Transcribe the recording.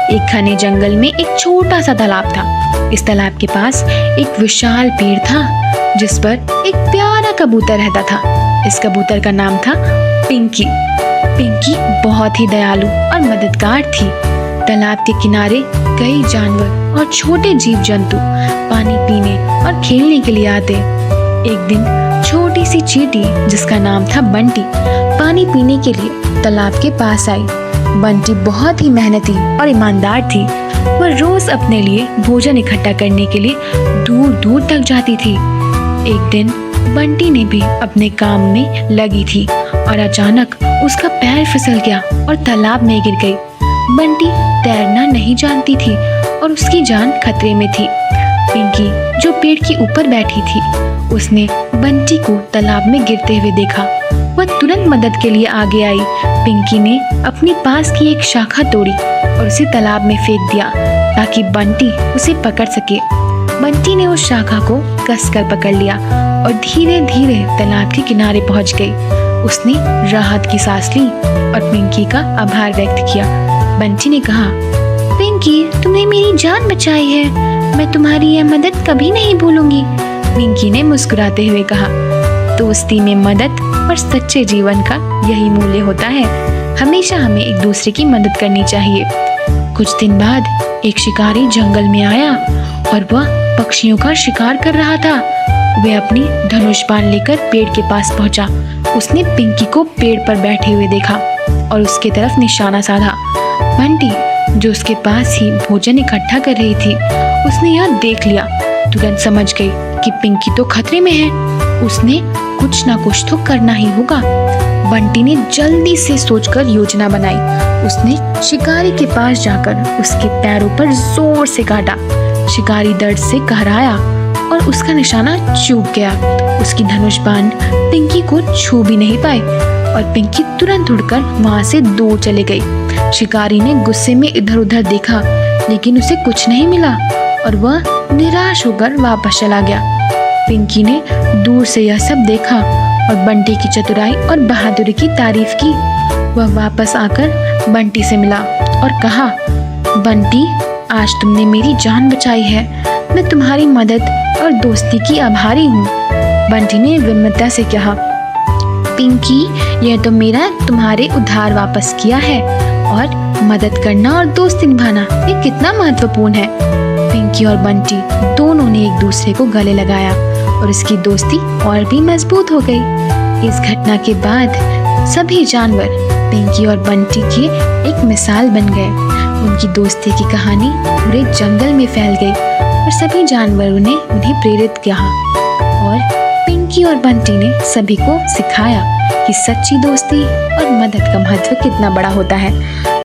एक घने जंगल में एक छोटा सा तालाब था। इस तालाब के पास एक विशाल पेड़ था जिस पर एक प्यारा कबूतर रहता था। इस कबूतर का नाम था पिंकी। पिंकी बहुत ही दयालु और मददगार थी। तालाब के किनारे कई जानवर और छोटे जीव जंतु पानी पीने और खेलने के लिए आते। एक दिन छोटी सी चींटी जिसका नाम था बंटी पानी पीने के लिए तालाब के पास आई। बंटी बहुत ही मेहनती और ईमानदार थी। वह रोज अपने लिए भोजन इकट्ठा करने के लिए दूर दूर तक जाती थी। एक दिन बंटी ने भी अपने काम में लगी थी और अचानक उसका पैर फिसल गया और तालाब में गिर गई। बंटी तैरना नहीं जानती थी और उसकी जान खतरे में थी। पिंकी जो पेड़ के ऊपर बैठी थी उसने बंटी को तालाब में गिरते हुए देखा। वह तुरंत मदद के लिए आगे आई। पिंकी ने अपनी पास की एक शाखा तोड़ी और उसे तालाब में फेंक दिया ताकि बंटी उसे पकड़ सके। बंटी ने उस शाखा को कसकर पकड़ लिया और धीरे धीरे तालाब के किनारे पहुंच गई। उसने राहत की सांस ली और पिंकी का आभार व्यक्त किया। बंटी ने कहा, पिंकी तुमने मेरी जान बचाई है, मैं तुम्हारी यह मदद कभी नहीं भूलूंगी। पिंकी ने मुस्कुराते हुए कहा, दोस्ती में मदद और सच्चे जीवन का यही मूल्य होता है। हमेशा हमें एक दूसरे की मदद करनी चाहिए। कुछ दिन बाद एक शिकारी जंगल में आया और वह पक्षियों का शिकार कर रहा था। वह अपनी धनुष बाण लेकर पेड़ के पास पहुंचा। उसने पिंकी को पेड़ पर बैठे हुए देखा और उसके तरफ निशाना साधा। बंटी जो उसके पास ही भोजन इकट्ठा कर रही थी उसने यह देख लिया। तुरंत समझ गई कि पिंकी तो खतरे में है। उसने कुछ ना कुछ तो करना ही होगा। बंटी ने जल्दी से सोचकर योजना बनाई। उसने शिकारी के पास जाकर उसके पैरों पर जोर से काटा। शिकारी दर्द से कहराया और उसका निशाना चूक गया। उसकी धनुष बाण पिंकी को छू भी नहीं पाई और पिंकी तुरंत उड़कर वहां से दूर चली गई। शिकारी ने गुस्से में इधर उधर देखा लेकिन उसे कुछ नहीं मिला और वह निराश होकर वापस चला गया। पिंकी ने दूर से यह सब देखा और बंटी की चतुराई और बहादुरी की तारीफ की। वह वापस आकर बंटी से मिला और कहा, बंटी आज तुमने मेरी जान बचाई है। मैं तुम्हारी मदद और दोस्ती की आभारी हूँ। बंटी ने विनम्रता से कहा, पिंकी यह तो मेरा तुम्हारे उधार वापस किया है और मदद करना और दोस्ती निभाना ये कितना महत्वपूर्ण है। पिंकी और बंटी दोनों ने एक दूसरे को गले लगाया और इसकी दोस्ती और भी मजबूत हो गई। इस घटना के बाद सभी जानवर पिंकी और बंटी की एक मिसाल बन गए। उनकी दोस्ती की कहानी पूरे जंगल में फैल गई और सभी जानवरों ने उन्हें प्रेरित किया और पिंकी और बंटी ने सभी को सिखाया कि सच्ची दोस्ती और मदद का महत्व कितना बड़ा होता है।